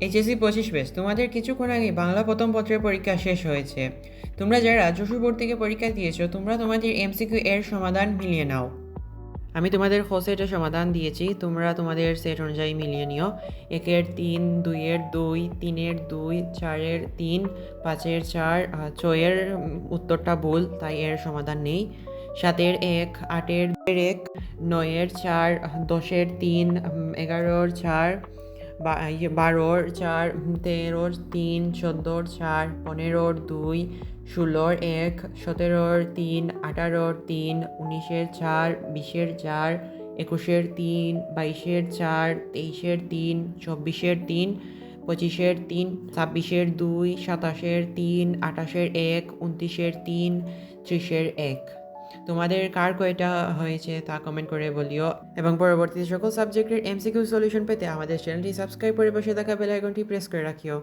HSC 25 batch তোমাদের কিছুক্ষণ আগে বাংলা প্রথম পত্রের পরীক্ষা শেষ হয়েছে। তোমরা যারা যশোর বোর্ড থেকে পরীক্ষা দিয়েছো তোমরা তোমাদের এমসিকিউ এর সমাধান মিলিয়ে নাও। আমি তোমাদের খ সেটের সমাধান দিয়েছি, তোমরা তোমাদের সেট অনুযায়ী মিলিয়ে নিও। 1-এর 3, 2-এর 2, 3-এর 2, 4-এর 3, 5-এর 4, 6-এর উত্তরটা ভুল তাই এর সমাধান নেই। 7-এর 1, 8-এর 1, 9-এর 4, 10-এর 3, 11-এর 4, 12-এর 4, 13-এর 3, 14-এর 4, 15-এর 2, 16-এর 1, 17-এর 3, 18-এর 3, 19-এর 4, 20-এর 4, 21-এর 3, 22-এর 4, 23-এর 3, 24-এর 3, 25-এর 3, 26-এর 2, 27-এর 3, 28-এর 1, 29-এর 3, 30-এর 1। তোমাদের কার কয়টা হয়েছে তা কমেন্ট করে বলিও, এবং পরবর্তী সকল সাবজেক্টের এমসিকিউ সলিউশন পেতে আমাদের চ্যানেলটি সাবস্ক্রাইব করে পাশে থাকা বেল আইকনটি প্রেস করে রাখিও।